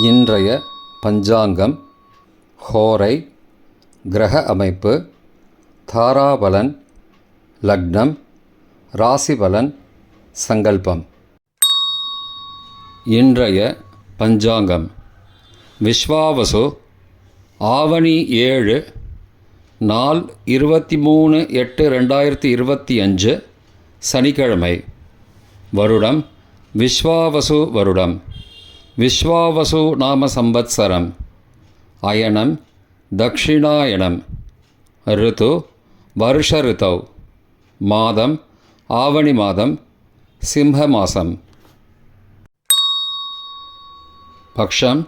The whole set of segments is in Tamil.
இன்றைய பஞ்சாங்கம், ஹோரை, கிரக அமைப்பு, தாராபலன், லக்னம், ராசிபலன், சங்கல்பம். இன்றைய பஞ்சாங்கம். விஸ்வாவசு, ஆவணி 7, நாள் 23/8/2025, சனிக்கிழமை. வருடம் விஸ்வாவசு வருடம். விஸ்வாவசு நாம சம்பத்சரம். அயனம் தக்ஷிணாயனம். ரிது வருஷ ரிதௌ. மாதம் ஆவணி மாதம், சிம்ம மாதம். பக்ஷம்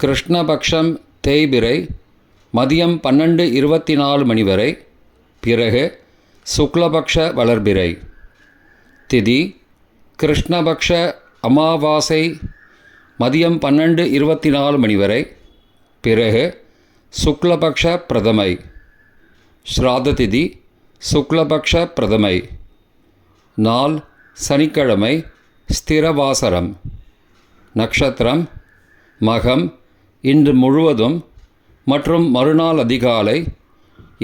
கிருஷ்ணபக்ஷம் தேய்பிரை, மதியம் 12:24 மணி வரை. பிறகு சுக்லபக்ஷ வளர்பிறை. திதி கிருஷ்ணபக்ஷ அமாவாசை, மதியம் 12:24 மணி வரை. பிறகு சுக்லபக்ஷ பிரதமை. ஸ்ராத்த திதி சுக்லபக்ஷ பிரதமை. நாள் சனிக்கிழமை, ஸ்திரவாசரம். நக்ஷத்திரம் மகம், இன்று முழுவதும் மற்றும் மறுநாள் அதிகாலை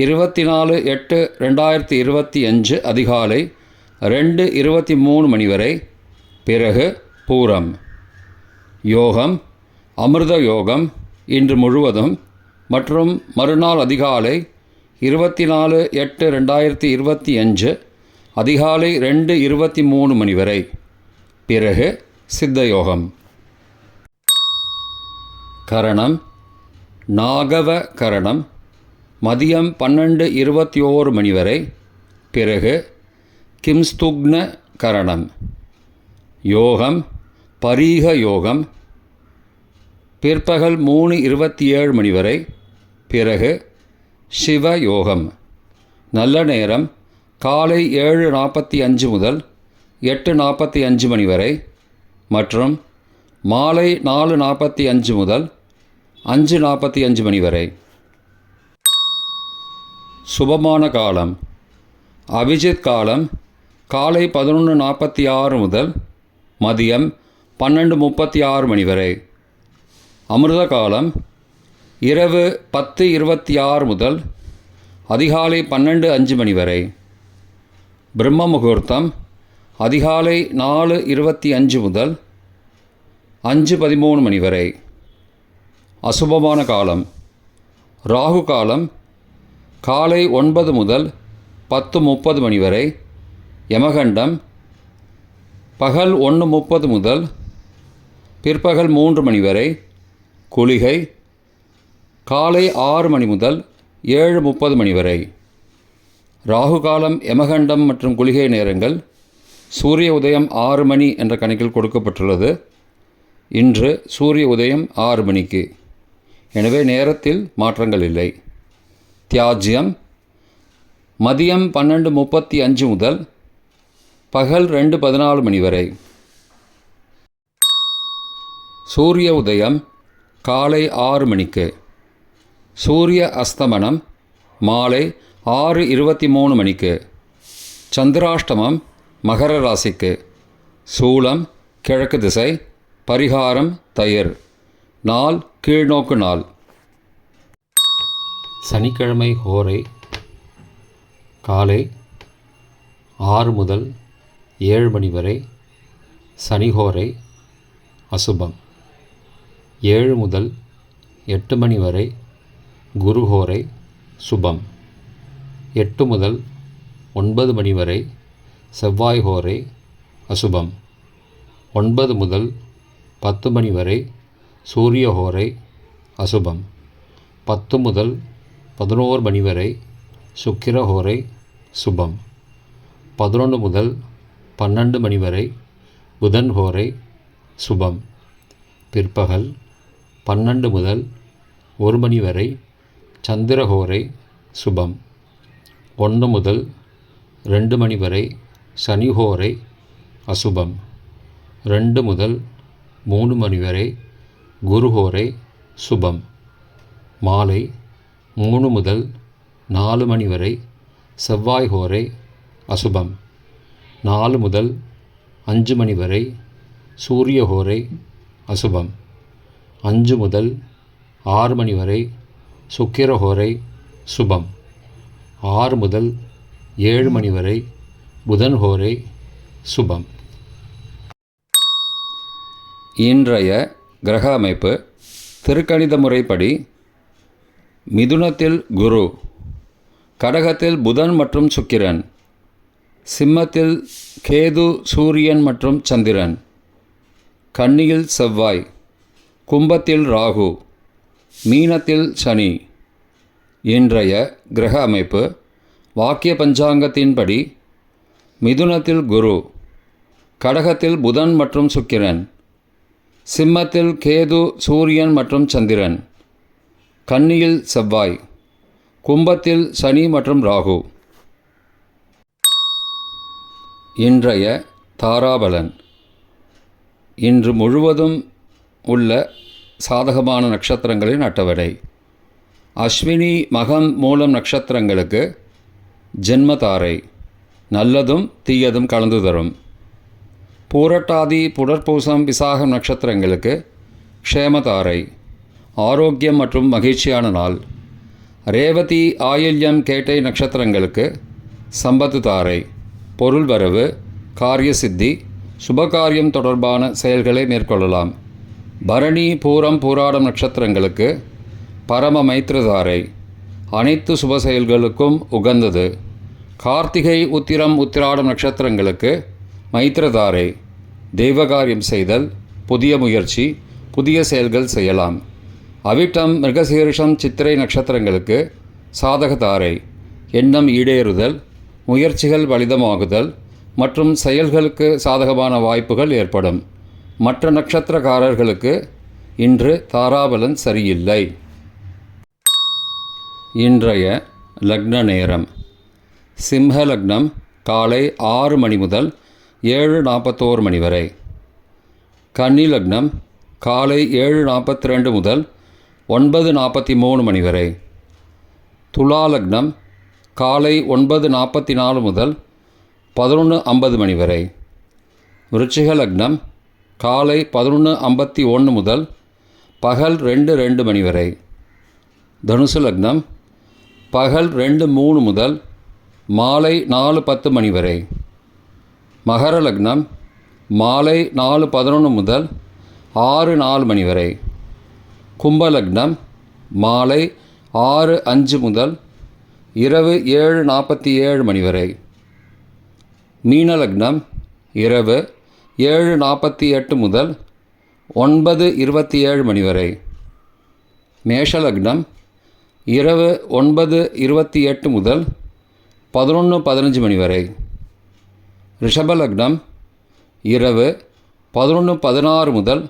24/8/2025 அதிகாலை 2:23 மணி வரை. பிறகு பூரம். யோகம் அமிர்த யோகம், இன்று முழுவதும் மற்றும் மறுநாள் அதிகாலை 24/8/2025 அதிகாலை 2:23 மணி வரை. பிறகு சித்த யோகம். கரணம் நாகவ கரணம், மதியம் 12:21 மணி வரை. பிறகு கிம்ஸ்துக்ன கரணம். யோகம் பரீக யோகம், பிற்பகல் 3:27 மணி வரை. பிறகு சிவ யோகம். நல்ல நேரம் காலை 7:45 முதல் 8:45 மணி வரை மற்றும் மாலை 4:45 முதல் 5:45 மணி வரை. சுபமான காலம். அபிஜித் காலம் காலை 11:46 முதல் மதியம் 12:36 மணி வரை. அமிர்த காலம் இரவு 10:26 முதல் அதிகாலை 12:05 மணி வரை. பிரம்ம முகூர்த்தம் அதிகாலை 4:25 முதல் 5:13 மணி வரை. அசுபமான காலம். ராகு காலம் காலை 9 முதல் 10:30 மணி வரை. யமகண்டம் பகல் 1:30 முதல் பிற்பகல் 3 மணி வரை. குளிகை காலை 6 மணி முதல் 7:30 மணி வரை. ராகு காலம், யமகண்டம் மற்றும் குளிகை நேரங்கள் சூரிய உதயம் 6 மணி என்ற கணக்கில் கொடுக்கப்பட்டுள்ளது. இன்று சூரிய உதயம் 6 மணிக்கு. எனவே நேரத்தில் மாற்றங்கள் இல்லை. தியாஜ்யம் மதியம் 12:35 முதல் பகல் 2:14 மணி வரை. சூரிய உதயம் காலை 6 மணிக்கு. சூரிய அஸ்தமனம் மாலை 6:23 மணிக்கு. சந்திராஷ்டமம் மகர ராசிக்கு. சூலம் கிழக்கு திசை. பரிகாரம் தயிர். நாள் கீழ்நோக்கு நாள். சனிக்கிழமை ஹோரை காலை 6 முதல் 7 மணி வரை. சனிஹோரை அசுபம். 7 முதல் 8 மணி வரை. குருஹோரை சுபம். 8 முதல் 9 மணி வரை. செவ்வாய் ஹோரை அசுபம். 9 முதல் 10 மணி வரை. சூரிய ஹோரை அசுபம். 10 முதல் 11 மணி வரை. சுக்கிர ஹோரை சுபம். 11 முதல் 12 மணி வரை. புதன் ஹோரை சுபம். பிற்பகல் 12 முதல் 1 மணி வரை. சந்திரஹோரை சுபம். 1 முதல் 2 மணி வரை. சனிஹோரை அசுபம். 2 முதல் 3 மணி வரை. குருஹோரை சுபம். மாலை 3 முதல் 4 மணி வரை. செவ்வாய் ஹோரை அசுபம். 4 முதல் 5 மணி வரை. சூரிய ஹோரை அசுபம். 5 முதல் 6 மணி வரை சுக்கிரஹோரை சுபம். 6 முதல் 7 மணி வரை புதன் ஹோரை சுபம். இன்றைய கிரக அமைப்பு திருக்கணித முறைப்படி மிதுனத்தில் குரு, கடகத்தில் புதன் மற்றும் சுக்கிரன், சிம்மத்தில் கேது, சூரியன் மற்றும் சந்திரன், கன்னியில் செவ்வாய், கும்பத்தில் ராகு, மீனத்தில் சனி. இன்றைய கிரக அமைப்பு வாக்கிய பஞ்சாங்கத்தின்படி மிதுனத்தில் குரு, கடகத்தில் புதன் மற்றும் சுக்கிரன், சிம்மத்தில் கேது, சூரியன் மற்றும் சந்திரன், கன்னியில் செவ்வாய், கும்பத்தில் சனி மற்றும் ராகு. இன்றைய தாராபலன். இன்று முழுவதும் உள்ள சாதகமான நட்சத்திரங்களின் அட்டவணை. அஸ்வினி, மகம், மூலம் நட்சத்திரங்களுக்கு ஜென்மதாரை, நல்லதும் தீயதும் கலந்து தரும். பூரட்டாதி, புனர்பூசம், விசாகம் நட்சத்திரங்களுக்கு க்ஷேமதாரை, ஆரோக்கியம் மற்றும் மகிழ்ச்சியான நாள். ரேவதி, ஆயில்யம், கேட்டை நட்சத்திரங்களுக்கு சம்பத்து தாரை, பொருள் வரவு, காரிய சித்தி, சுபகாரியம் தொடர்பான செயல்களை மேற்கொள்ளலாம். பரணி, பூரம், பூராடம் நட்சத்திரங்களுக்கு பரம மைத்ரதாரை, அனைத்து சுப செயல்களுக்கும் உகந்தது. கார்த்திகை, உத்திரம், உத்திராடம் நட்சத்திரங்களுக்கு மைத்ரதாரை, தெய்வகாரியம் செய்தல், புதிய முயற்சி, புதிய செயல்கள் செய்யலாம். அவிட்டம், மிருகசீரிஷம், சித்திரை நட்சத்திரங்களுக்கு சாதகதாரை, எண்ணம் ஈடேறுதல், முயற்சிகள் பலிதமாகுதல் மற்றும் செயல்களுக்கு சாதகமான வாய்ப்புகள் ஏற்படும். மற்ற நட்சத்திரக்காரர்களுக்கு இன்று தாராபலன் சரியில்லை. இன்றைய லக்ன நேரம். சிம்ம லக்னம் காலை 6 மணி முதல் 7:41 மணி வரை. கன்னி லக்னம் காலை 7:42 முதல் 9:43 மணி வரை. துலா லக்னம் காலை 9:44 முதல் 11:50 மணி வரை. விருச்சிக லக்னம் காலை 11:51 முதல் பகல் 2:02 மணி வரை. தனுசு லக்னம் பகல் 2:03 முதல் மாலை 4:10 மணி வரை. மகர லக்னம் மாலை 4:11 முதல் 6:04 மணி வரை. கும்ப லக்னம் மாலை 6:05 முதல் இரவு 7:47 மணி வரை. மீன லக்னம் இரவு 7:48 முதல் 9:27 மணி வரை. மேஷ லக்னம் இரவு 9:28 முதல் 11:15 மணி வரை. ரிஷப லக்னம் இரவு 11:16 முதல்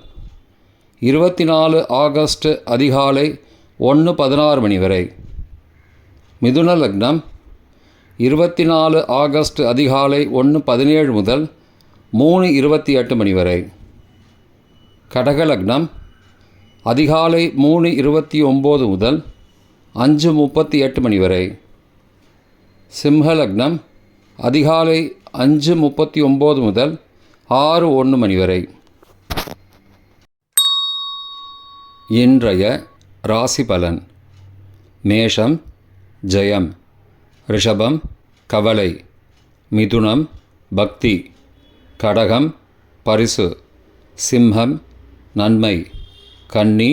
24 ஆகஸ்ட் அதிகாலை 1:16 மணி வரை. மிதுன லக்னம் 24 ஆகஸ்ட் அதிகாலை 1:17 முதல் 3:28 மணி வரை. கடக லக்னம் அதிகாலை 3:29 முதல் 5:38 மணி வரை. சிம்ம லக்னம் அதிகாலை 5:39 முதல் 6:01 மணி வரை. இன்றைய ராசி பலன். மேஷம் ஜெயம், ரிஷபம் கவலை, மிதுனம் பக்தி, கடகம் பரிசு, சிம்மம் நன்மை, கன்னி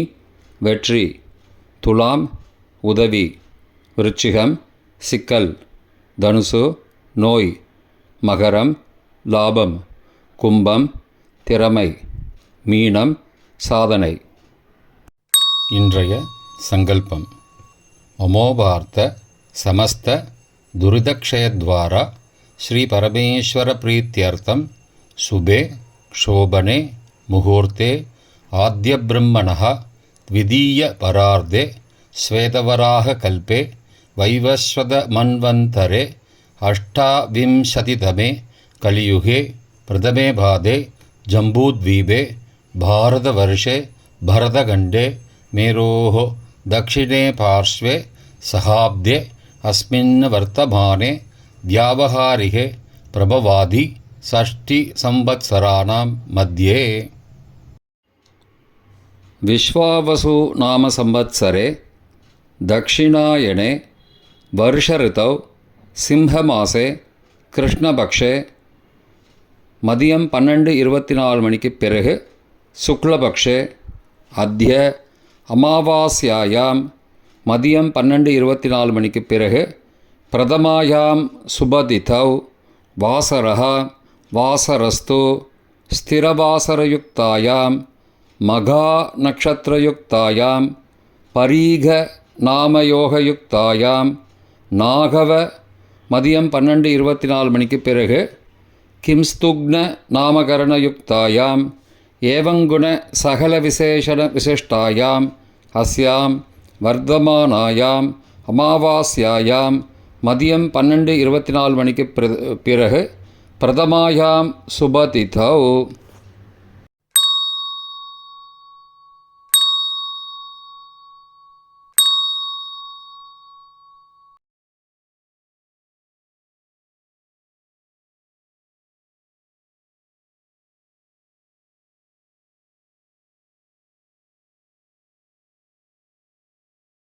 வெற்றி, துலாம் உதவி, விருச்சிகம் சிக்கல், தனுசு நோய், மகரம் லாபம், கும்பம் திறமை, மீனம் சாதனை. இன்றைய சங்கல்பம். அமோபார்த்த சமஸ்த துரிதக்ஷயத்வாரா ஸ்ரீ பரமேஸ்வர பிரீத்யர்த்தம் சுபே க்ஷோபனே முகூர்த்தே ஆத்யபிரம்மணः த்விதீய பரார்த்தே ஸ்வேதவராக கல்பே வைவஸ்வத மன்வந்தரே அஷ்டாவிம்சதிதமே கலியுகே பிரதமே பாதே ஜம்பூத்வீபே பாரதவர்ஷே பரதகண்டே மேரோः दक्षिणे पार्श्वे सहाब्दे अस्मिन् वर्तमाने व्यावहारिके प्रभवादि षष्टि संवत्सराणां मध्ये. विश्वावसु नाम संवत्सरे दक्षिणायणे वर्षऋतौ सिंहमासे कृष्णपक्षे மதியம் 12:24 மணிக்கு பிறகு சுக்லபக்ஷே அத்ய அமாவாஸ்யாயாம் மதியம் 12:24 மணிக்கு பிறகு பிரதமாயாம் சுபதிதௌ வாசரஹ வாசரஸ்து ஸ்திரவாசரயுக்தாயாம் மகா நக்ஷத்ரயுக்தாயாம் பரீக நாமயோகயுக்தாயாம் நாகவ மதியம் 12:24 மணிக்கு பிறகு கிம்ஸ்துக்ன நாமகரணயுக்தாயாம் ஏவங்குண சகல விசேஷண விசிஷ்டாயாம் அஸ்யாம் வர்த்தமானாயாம் அமாவாஸ்யாயாம் மதியம் 12:24 மணிக்கு பிறகு பிரதமாயாம் சுபதிதௌ